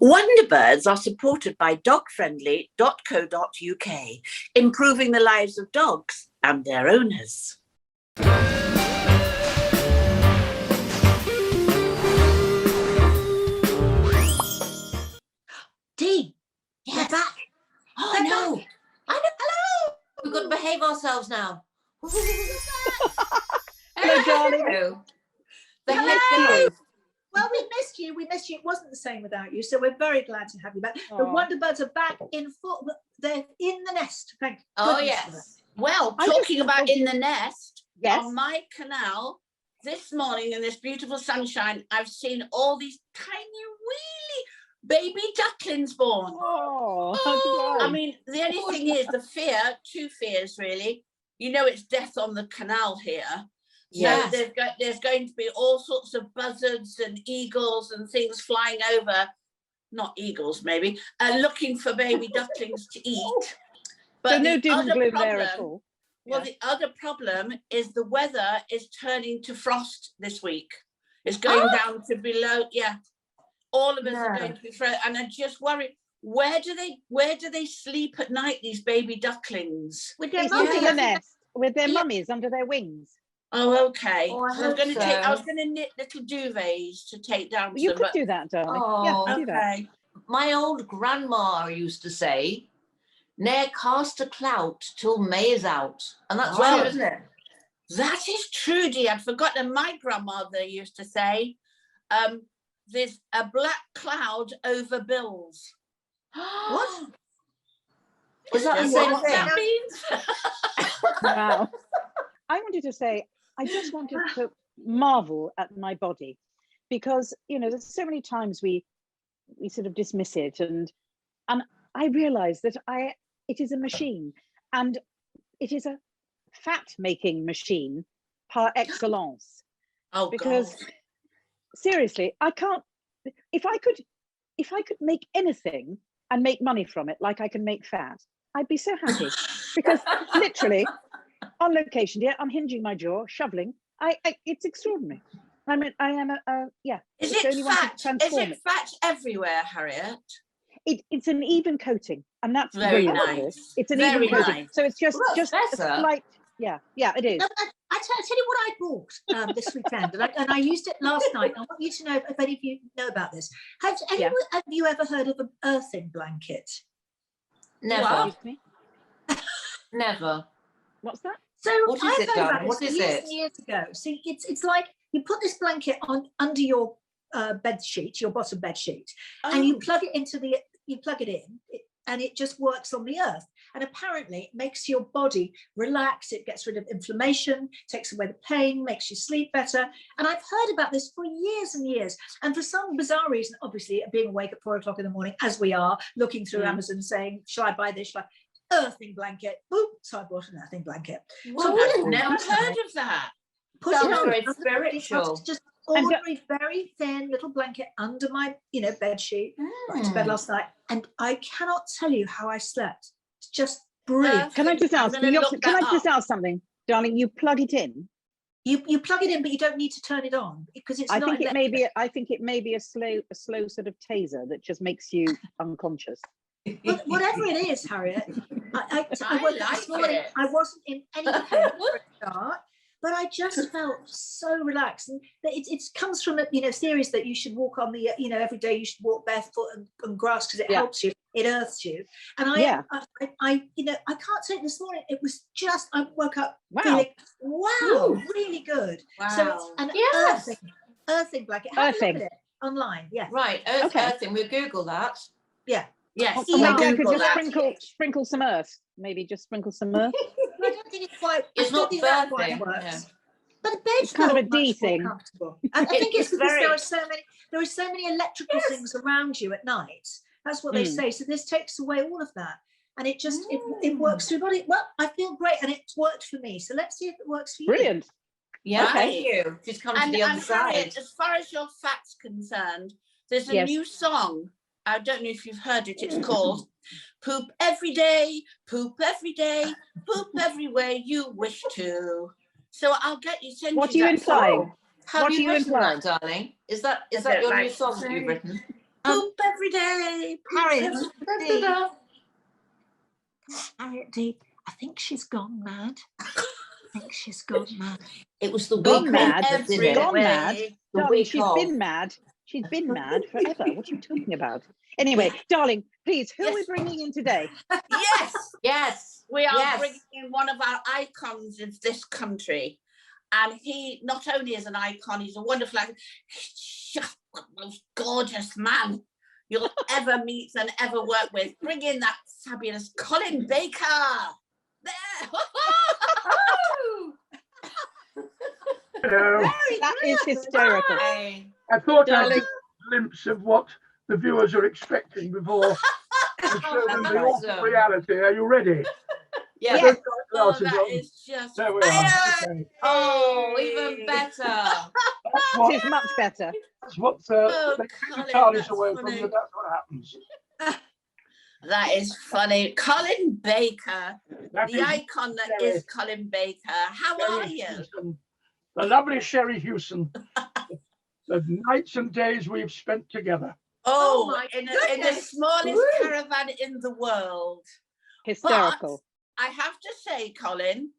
WonderBirds are supported by dogfriendly.co.uk, improving the lives of dogs and their owners. Dee, Yes. we're back. Oh, I know. Hello. We've got to behave ourselves now. Hello, darling. Hello. Well, we missed you. It wasn't the same without you. So we're very glad to have you back. The WonderBirds are back in full. They're in the nest. Thank Oh, goodness yes. for that. Well, talking about in the nest, on my canal this morning in this beautiful sunshine, I've seen all these tiny, weeny baby ducklings born. I mean, the only thing is two fears really. You know, it's death on the canal here. Yes. So there's going to be all sorts of buzzards and eagles and things flying over, not eagles maybe, looking for baby ducklings to eat. But so no doom and gloom there at all. Well, the other problem is the weather is turning to frost this week. It's going down to below, all of us are going to be frozen, and I just worry, where do they sleep at night, these baby ducklings? With their mummies in the nest, with their mummies under their wings. Oh, okay. Oh, I was going to knit little duvets to take down. You could do that, darling. Do that. My old grandma used to say, "Ne'er cast a clout till May is out," and that's true, isn't it? That is true, Dee. I'd forgotten. My grandmother used to say, "There's a black cloud over bills." What? Is that the same thing? That means? Wow. I wanted to say, I just wanted to marvel at my body, because there's so many times we sort of dismiss it, and I realize that it is a machine, and it is a fat making machine par excellence. Because seriously, I can't, if I could make anything and make money from it like I can make fat, I'd be so happy. Because literally on location, unhinging my jaw, shoveling, it's extraordinary. I mean, I am Is it fat everywhere, Harriet? It's an even coating, and that's very really nice. It's an very even coating, so it's just a slight. Yeah, it is. No, I tell you what I bought this weekend, and I used it last night. I want you to know if any of you know about this. Have you ever heard of an earthing blanket? Never. Never. What's that? So what is it, darling? What is it? Years ago. See, it's like you put this blanket on under your bed sheet, your bottom bed sheet, and you plug it in, and it just works on the earth. And apparently it makes your body relax, it gets rid of inflammation, takes away the pain, makes you sleep better. And I've heard about this for years and years. And for some bizarre reason, obviously being awake at 4 o'clock in the morning, as we are, looking through Amazon saying, shall I buy this? Earthing blanket. Boom. So I bought an earthing blanket. Well, I've never heard of that. Put it on. Very spiritual. Just ordinary, very thin little blanket under my, bed sheet. Right to bed last night, and I cannot tell you how I slept. It's just brilliant. Can I just ask something, darling? You plug it in. You plug it in, but you don't need to turn it on because it's. I think it may be a slow sort of taser that just makes you unconscious. But whatever it is, Harriet, I wasn't in any pain for a start. But I just felt so relaxed, and it comes from theories that you should walk on the every day you should walk barefoot and grass because it helps you, it earths you. And I can't say it this morning. It was just I woke up feeling really good. Wow. So it's an earthing blanket. Have a look at it online. Yeah. Right. Earthing. We'll Google that. Yeah. Yes. Maybe I could just sprinkle some earth. Maybe just sprinkle some earth. I don't think it's quite. It's not birthing. Works. But the bed's kind of a D thing. I think it's because there are so many electrical things around you at night. That's what they say. So this takes away all of that, and it just it works through the body. Well, I feel great, and it's worked for me. So let's see if it works for you. Brilliant. Yeah, thank you. Just come to the other side. Harriet, as far as your fat's concerned, there's a new song. I don't know if you've heard it. It's called "Poop Every Day, Poop Every Day, Poop Everywhere You Wish To." So I'll send you. What are you implying? Have you written that, darling? Is that your new song that you've written? Poop every Day. Harriet D. Da-da-da. Harriet D. I think she's gone mad. It was the Gone week mad, off, didn't it? gone mad. The Darling, week she's off. been mad. She's been mad forever. What are you talking about? Anyway, darling, please, who are we Yes. bringing in today? Yes, Yes. we are Yes. bringing in one of our icons of this country. And he not only is an icon, he's a wonderful icon. He's just the most gorgeous man you'll ever meet and ever work with. Bring in that fabulous Colin Baker. There. Hello. That is hysterical. Hey. I thought I'd Darling. get a glimpse of what the viewers are expecting before I show them the awful Awesome. reality. Are you ready? Yes. Don't got Oh, glasses that on. is just There we are. Okay. Oh, even better. That's what, She's much better. that's what Oh, they take Colin, the TARDIS that's away from funny. you. That's what happens. That is funny. Colin Baker, That the is icon that Sherry. is Colin Baker. How are Sherry you? Hewson, the lovely Sherry Hewson. The nights and days we've spent together. Oh, my in the goodness. smallest Woo. caravan in the world. Hysterical. I have to say, Colin,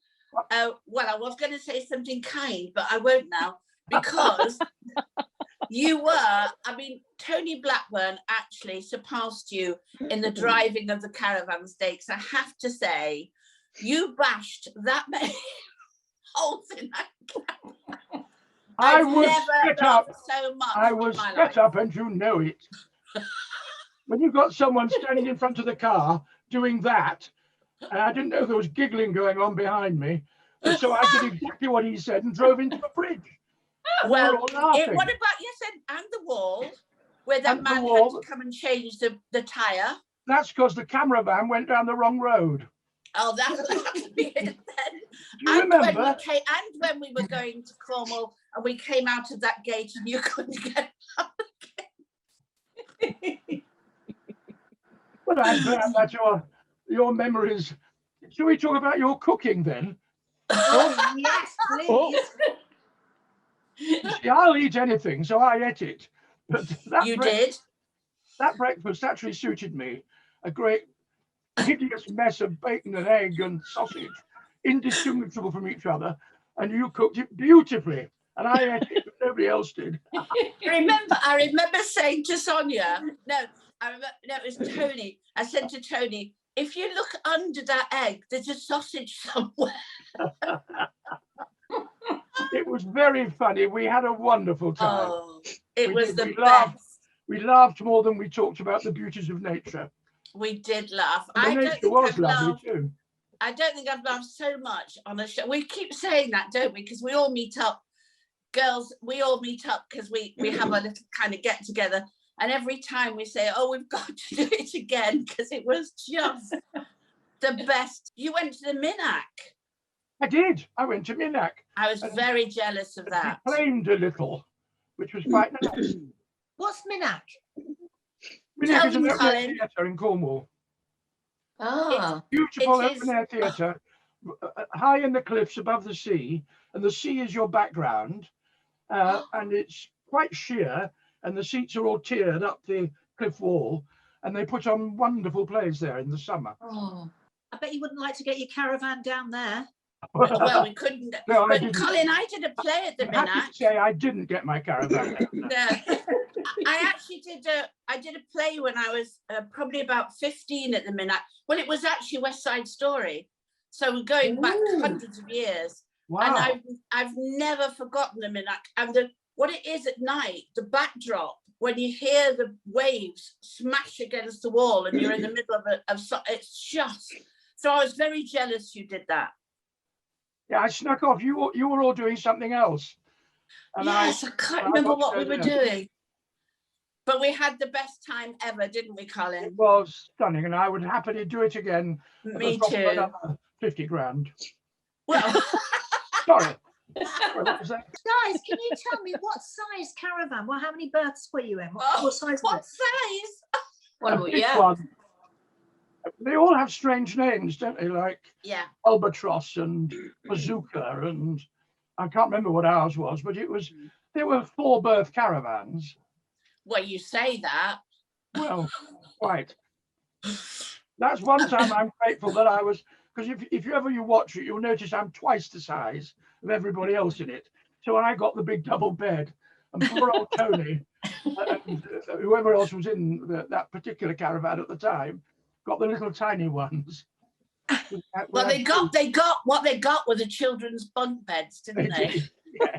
well, I was going to say something kind, but I won't now, because you were, I mean, Tony Blackburn actually surpassed you in the driving of the caravan stakes. I have to say, you bashed that many holes in that caravan. I I've was never set up. laughed so much I in was my set life. up, and you know it. When you've got someone standing in front of the car doing that, and I didn't know there was giggling going on behind me, and so I did exactly what he said and drove into the bridge. And they were Well, all laughing. what about, you said, and the wall, where that And the man wall. had to come and change the tyre? That's because the camera van went down the wrong road. Oh, that'll be it then. Do you remember? When we were going to Cornwall and we came out of that gate and you couldn't get out again. Well, I'm glad that your memories. Shall we talk about your cooking then? Oh, yes, please. You see, I'll eat anything, so I ate it. But You did? that breakfast actually suited me. A great hideous mess of bacon and egg and sausage, indistinguishable from each other, and you cooked it beautifully. And I ate it, but nobody else did. I remember saying to Sonia, it was Tony. I said to Tony, if you look under that egg, there's a sausage somewhere. It was very funny. We had a wonderful time. Oh, it We was did. the We best. laughed. We laughed more than we talked about the beauties of nature. We did laugh. And the I don't nature think was I've lovely laughed. too. I don't think I've laughed so much on a show. We keep saying that, don't we? Because we all meet up, girls. We all meet up because we have a little kind of get together, and every time we say, "Oh, we've got to do it again," because it was just the best. You went to the Minack. I did. I went to Minack. I was very jealous of that. Complained a little, which was quite nice. What's Minack? Minack is an them, open air Colin. theatre in Cornwall. Ah. Beautiful It is- open air theatre, high in the cliffs above the sea, and the sea is your background, and it's quite sheer, and the seats are all tiered up the cliff wall, and they put on wonderful plays there in the summer. Oh. I bet you wouldn't like to get your caravan down there. Well, we couldn't. No, I But didn't. Colin, I did a play at the I'm happy Minack. to say I didn't get my caravan down there. No. I actually did a play when I was probably about 15 at the Minack. Well, it was actually West Side Story, so we're going back Ooh. hundreds of years. Wow. And I've never forgotten the Minack. And what it is at night, the backdrop, when you hear the waves smash against the wall and you're in the middle of it's just. So I was very jealous you did that. Yeah, I snuck off. You were all doing something else. And Yes, I can't I remember got to what go we were there. doing. But we had the best time ever, didn't we, It Colin? was stunning, and I would happily do it again. at the Me cost of too. another 50 grand. Well, Sorry. What was that? Guys, can you tell me what size caravan? Well, how many berths were you in? What size was what it? size? Well, A big yeah. one. They all have strange names, don't they? Like Yeah. Albatross and Bazooka, and I can't remember what ours was, but they were 4-berth caravans. Well, you say that, Well, quite. That's one time I'm grateful that I was, because if you watch it, you'll notice I'm twice the size of everybody else in it. So I got the big double bed, and poor old Tony, and whoever else was in that particular caravan at the time, got the little tiny ones. Well, they got what they got were the children's bunk beds, didn't they? Did, yeah.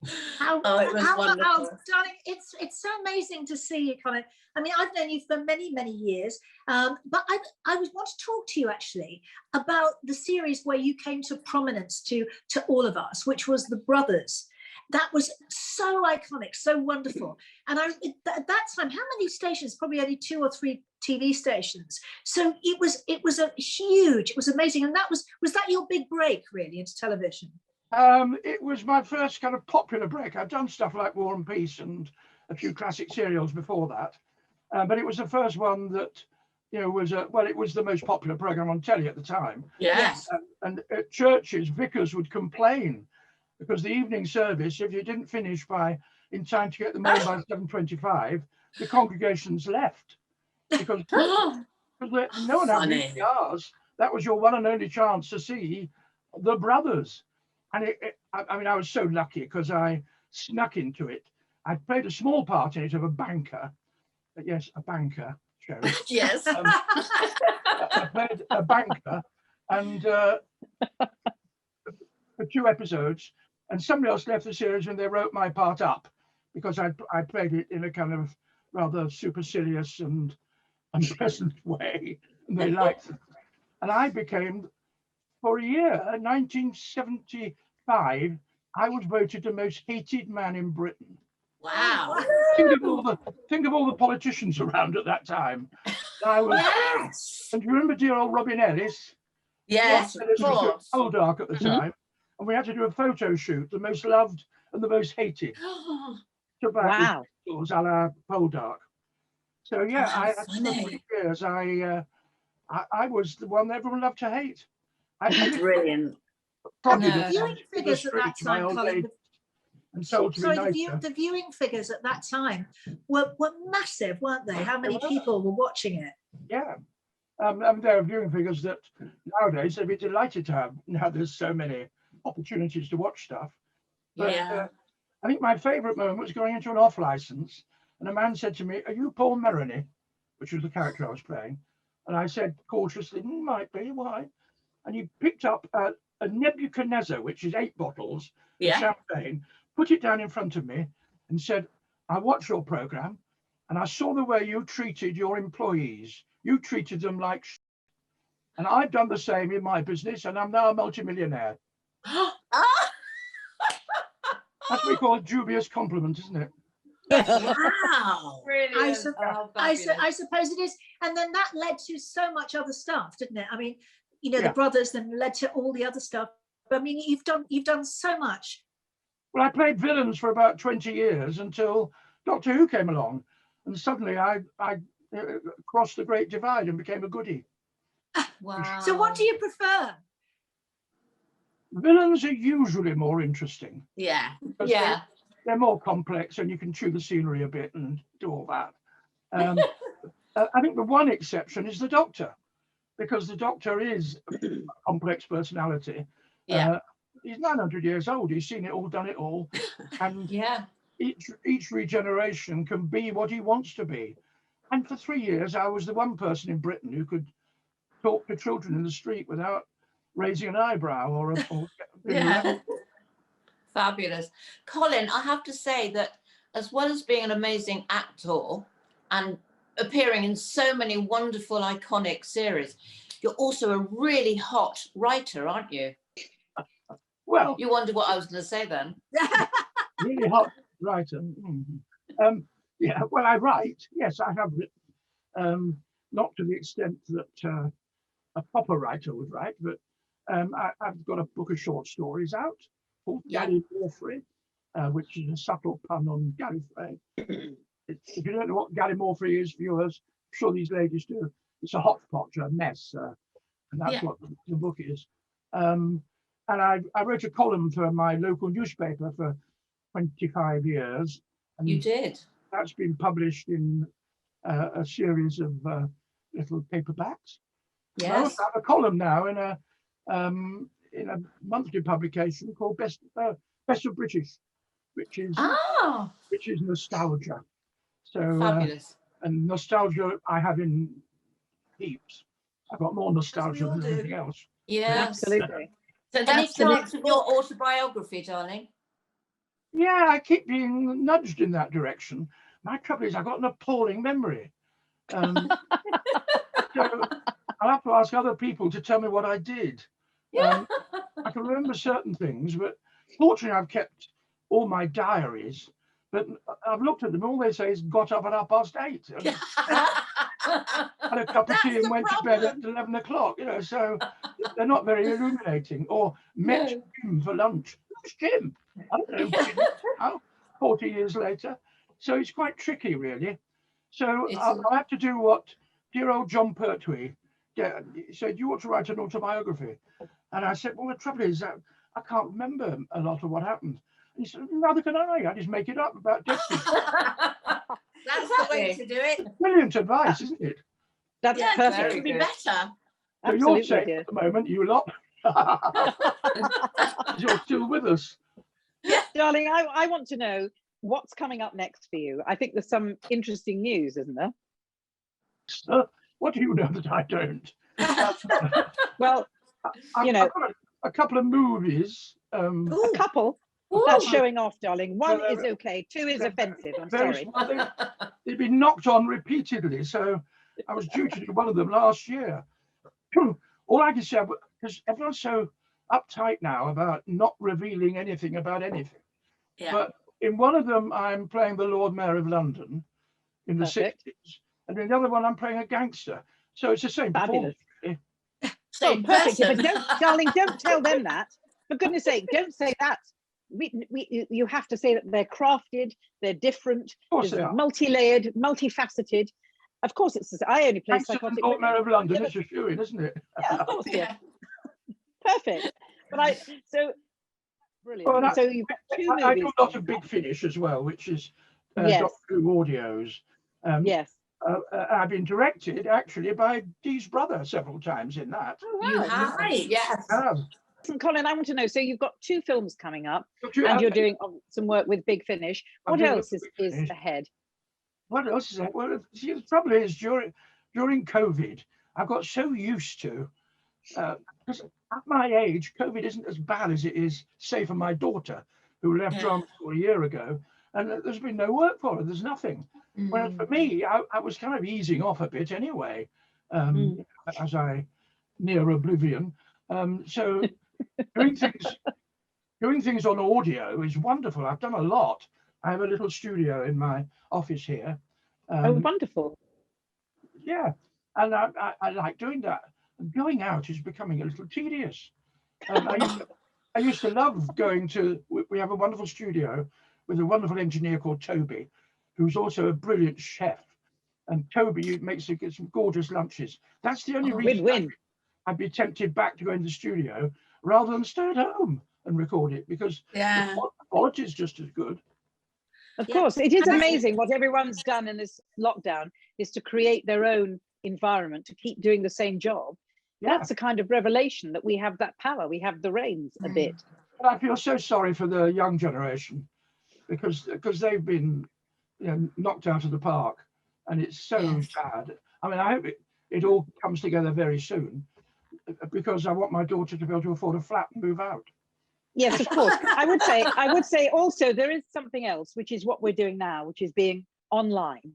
It was wonderful. Darling, it's so amazing to see you, Colin. I mean, I've known you for many, many years, but I want to talk to you actually about the series where you came to prominence to all of us, which was The Brothers. That was so iconic, so wonderful. And at that time, how many stations? Probably only 2 or 3 TV stations. So it was a huge, it was amazing. And was that your big break really into television? It was my first kind of popular break. I'd done stuff like War and Peace and a few classic serials before that, but it was the first one that, it was the most popular program on telly at the time. Yes. And at churches, vicars would complain because the evening service, if you didn't finish in time to get them home by 7:25, the congregations left because no one had VCRs. That was your one and only chance to see The Brothers. And I was so lucky because I snuck into it. I played a small part in it of a banker. Yes, a banker. Sherry. Yes. I played a banker, and for 2 episodes, and somebody else left the series and they wrote my part up because I played it in a kind of rather supercilious and unpleasant way, and they liked it. And I became, for a year, 1975, I was voted the most hated man in Britain. Wow. Think of all the politicians around at that time. Yes. And do you remember dear old Robin Ellis? Yes, Ellis was at Poldark at the time, and we had to do a photo shoot, the most loved and the most hated. Wow. A la Poldark. So yeah, I had 3 years. I was the one that everyone loved to hate. Brilliant. Probably the viewing figures at that time, Colin. And told to be nicer. The viewing figures at that time were massive, weren't they? How many people were watching it? Yeah. And there are viewing figures that nowadays they'd be delighted to have. Now there's so many opportunities to watch stuff. But I think my favourite moment was going into an off license, and a man said to me, "Are you Paul Merony?" which was the character I was playing. And I said cautiously, "Might be, why?" And he picked up a Nebuchadnezzar, which is 8 bottles of champagne, put it down in front of me and said, "I watched your programme and I saw the way you treated your employees. You treated them like shit. And I've done the same in my business and I'm now a multimillionaire." That's what we call a dubious compliment, isn't it? Wow. I suppose it is. And then that led to so much other stuff, didn't it? I mean, The Brothers then led to all the other stuff. I mean, you've done so much. Well, I played villains for about 20 years until Doctor Who came along, and suddenly I crossed the great divide and became a goodie. Wow. So what do you prefer? Villains are usually more interesting. Yeah. They're more complex and you can chew the scenery a bit and do all that. I think the one exception is the Doctor, because the Doctor is a complex personality. Yeah. He's 900 years old. He's seen it all, done it all. And each regeneration can be what he wants to be. And for 3 years, I was the one person in Britain who could talk to children in the street without raising an eyebrow or Fabulous. Colin, I have to say that as well as being an amazing actor and appearing in so many wonderful, iconic series, you're also a really hot writer, aren't you? Well, you wonder what I was going to say then. Really hot writer. Well, I write. Yes, I have written. Not to the extent that a proper writer would write, but I've got a book of short stories out called Gary Morphy, which is a subtle pun on Gallifrey. If you don't know what Gary Morphy is, viewers, I'm sure these ladies do. It's a hotchpotch, a mess, and that's what the book is. And I wrote a column for my local newspaper for 25 years. And you did? that's been published in a series of little paperbacks. I also Yes. have a column now in a monthly publication called Best of British, which is Ah, nostalgia. So fabulous. and nostalgia I have in heaps. I've got more nostalgia all than do. anything else. Yes. Absolutely. So Any that's the chance next of your book. autobiography, darling? Yeah, I keep being nudged in that direction. My trouble is I've got an appalling memory. So I'll have to ask other people to tell me what I did. I can remember certain things, but fortunately I've kept all my diaries. But I've looked at them. All they say is got up at 8:30, and had a cup of tea and went to bed at 11 o'clock. You know, so they're not very illuminating. Or met Jim for lunch. Who's Jim? I don't know Jim now, 40 years later. So it's quite tricky, really. So I'll have to do what dear old John Pertwee said, you ought to write an autobiography. And I said, well, the trouble is that I can't remember a lot of what happened. And he said, neither can I just make it up about destiny. That's the way to do it. Brilliant advice, isn't it? That's Yeah, perfect. it could be better. So Absolutely, you're safe dear. at the moment, you lot. You're still with us. Darling, I want to know what's coming up next for you. I think there's some interesting news, isn't there? What do you know that I don't? Well, I've got a couple of movies. a couple. That's showing off, darling. One is okay, two is offensive. I'm sorry. They've been knocked on repeatedly, so I was due to do one of them last year. All I can say, because everyone's so uptight now about not revealing anything about anything. Yeah. But in one of them, I'm playing the Lord Mayor of London in the Perfect. 60s, and in the other one, I'm playing a gangster. So it's the same Fabulous. performance. Really. Same Perfect. person. But don't, darling, don't tell them that. For goodness sake, don't say that. You have to say that they're crafted, they're different, Of course they are. multi-layered, multifaceted. Of course, I only play Gangster and psychotic Lord women. Mayor of London, it's a shoo-in, isn't it? Yeah, of course, yeah. Perfect. But brilliant. Well, So you've got two movies. I do a lot of Big Finish as well, which is Yes. Doctor Who audios. Yes. I've been directed actually by Dee's brother several times in that. You have, Right. yes. Listen, Colin, I want to know, so you've got two films coming up and you're doing some work with Big Finish. What else is ahead? What else is that? Well, see, the trouble is during COVID, I got so used to, because at my age, COVID isn't as bad as it is, say, for my daughter, who left drama school a year ago, and there's been no work for her, there's nothing. Whereas for me, I was kind of easing off a bit anyway, as I near oblivion. So doing things on audio is wonderful. I've done a lot. I have a little studio in my office here. Wonderful. Yeah, and I like doing that. And going out is becoming a little tedious. I used to love going to. We have a wonderful studio with a wonderful engineer called Toby, who's also a brilliant chef. And Toby makes some gorgeous lunches. That's the only reason Win-win. I'd be tempted back to go into the studio rather than stay at home and record it, because the quality is just as good. Of course, it is amazing what everyone's done in this lockdown is to create their own environment to keep doing the same job. That's a kind of revelation that we have that power. We have the reins a bit. But I feel so sorry for the young generation because they've been knocked out of the park, and it's so sad. I mean, I hope it all comes together very soon, because I want my daughter to be able to afford a flat and move out. Yes, of course. I would say also there is something else, which is what we're doing now, which is being online.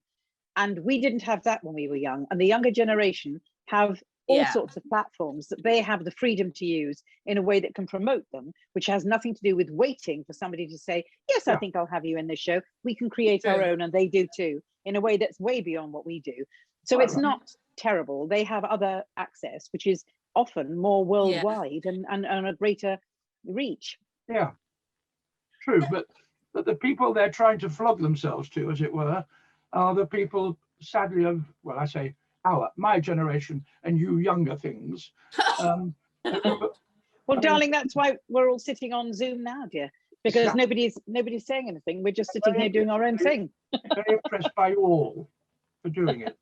And we didn't have that when we were young. And the younger generation have all sorts of platforms that they have the freedom to use in a way that can promote them, which has nothing to do with waiting for somebody to say, yes, I think I'll have you in this show. We can create our own, and they do too, in a way that's way beyond what we do. So it's not terrible. They have other access, which is often more worldwide and a greater reach. Yeah, true. But the people they're trying to flog themselves to, as it were, are the people, sadly, of, well, I say my generation and you younger things. Well, darling, that's why we're all sitting on Zoom now, dear, because nobody's saying anything. We're just sitting here doing our own thing. Very impressed by you all for doing it.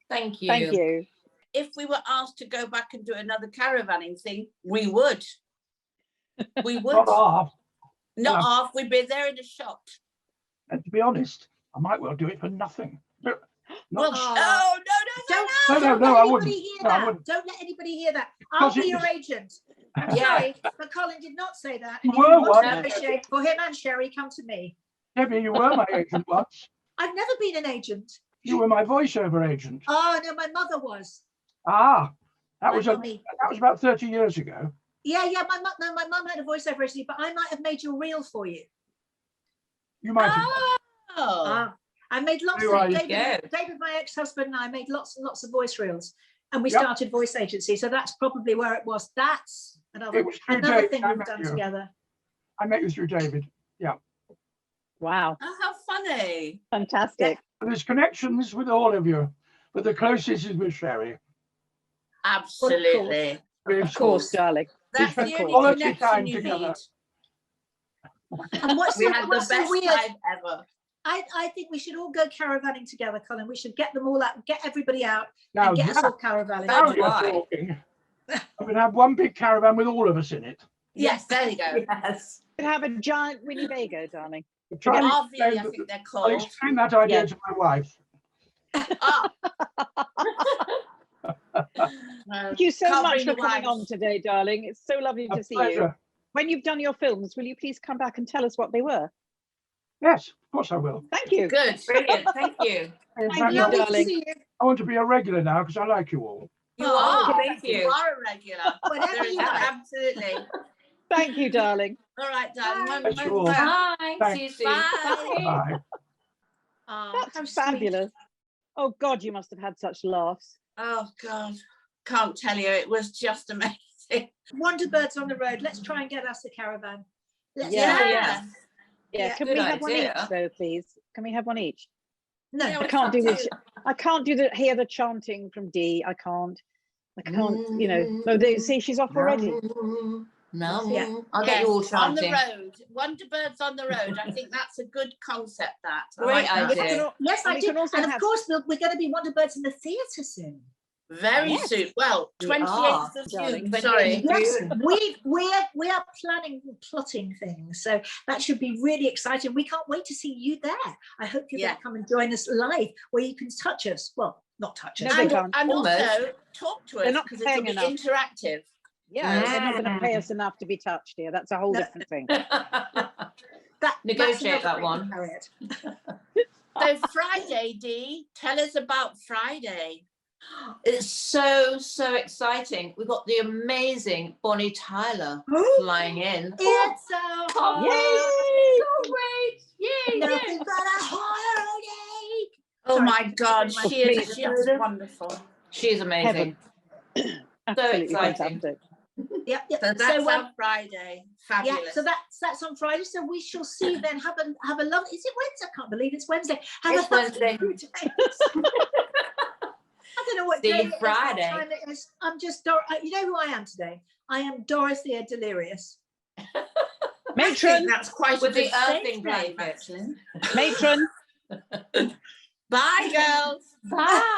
Thank you. Thank you. If we were asked to go back and do another caravanning thing, we would. We would. Not half. Not Well, half. We'd be there in a shot. And to be honest, I might well do it for nothing. But Well, not, oh, no, no, Don't I let wouldn't. anybody hear No, I that. wouldn't. Don't let anybody hear that. I'll Because it be your was- agent. I'm Yeah. sorry, but Colin did not say that. You And if were you want to one. negotiate for him and Sherry, come to me. Debbie, you were my agent once. I've never been an agent. You were my voiceover agent. Oh no, my mother was. Ah, that My was mummy. about 30 years ago. Yeah, my mum had a voiceover agency, but I might have made your reel for you. You might have. Oh. I made lots There of you David, my ex-husband, and I made lots and lots of voice reels, and we Yep. started voice agency. So that's probably where it was. That's another It was through another David. thing I we've met done you. together. I met you through David. Wow, Oh, how funny. fantastic. And there's connections with all of you, but the closest is with Sherry. Absolutely. Of course, darling. That's spent the only quality connection time you together. need. And what's We so, had the what's so best weird? time ever. I think we should all go caravanning together, Colin. We should get them all out, get everybody out, Now, and get us that, all caravanning. now So do you're I. talking. I'm going to have one big caravan with all of us in it. Yes, there you go. Yes. You have a giant Winnebago, darling. Try and RV, explain I that- think they're I'll called. explain that idea Yeah. to my wife. Ah. Thank you so Can't much bring for the coming on wives. today, darling. It's so lovely A to see you. pleasure. When you've done your films, will you please come back and tell us what they were? Yes, of course I will. Thank you. Good. Brilliant. Thank you. In Thank fact, you, I, Lovely to darling. see you. I want to be a regular now because I like you all. You Oh, are. thank you. You are a regular. Whatever There is you like. absolutely. Thank you, darling. All right, darling. Bye. That's all. Bye. Thanks. See you soon. Bye. Bye. Oh, That's how sweet. fabulous. Oh God, you must have had such laughs. Oh God, can't tell you. It was just amazing. WonderBirds on the road. Let's try and get us a caravan. Let's Yeah. try. Yeah. Yeah, Yeah, can good we have one idea. each though, please? Can we have one each? No, Yeah, I we can't do can't this. do- I can't do the hear the chanting from Dee. I can't. You know. No, see, she's off already. No. Yeah. I'll get you all Yes, on the chanting. road. WonderBirds on the road. I think that's a good concept. That I Great like that. idea. We can al- yes, and I we do. can also And of have- course, we're going to be WonderBirds in the theatre soon. Very Yes. soon. Well, We 28th are, of darling. June. 28th. Sorry. Yes, June. we are plotting things, so that should be really exciting. We can't wait to see you there. I hope you're going Yeah. to come and join us live, where you can touch us. Well, not touch us. No, they And, can't. and Almost. also talk to They're us not because it'll paying be enough. interactive. Yeah, they're not going to pay Ah. us enough to be touched here. That's a whole No. different thing. That's Negotiate another that way to one. carry it. So Friday, Dee, tell us about Friday. It's so exciting. We've got the amazing Bonnie Tyler flying in. It's so hard. Yay! So great. Yay. Nothing but a holiday. Oh Sorry. my God, Oh, she is please. just wonderful. She's amazing. Absolutely exciting. fantastic. Yep, yep. So that's So, our Friday. yeah, Fabulous. so that's on Friday. So we shall see then. Have a love. Is it Wednesday? I can't believe it's Wednesday. Have It's a lovely Wednesday. few days. I don't know what See day you it is, what Friday. time it is. I'm just you know who I am today. I am Dorothea Delirious. I think Matron, that's quite With a good the stage earthing name, blanket. actually. matron. Bye, girls. Bye.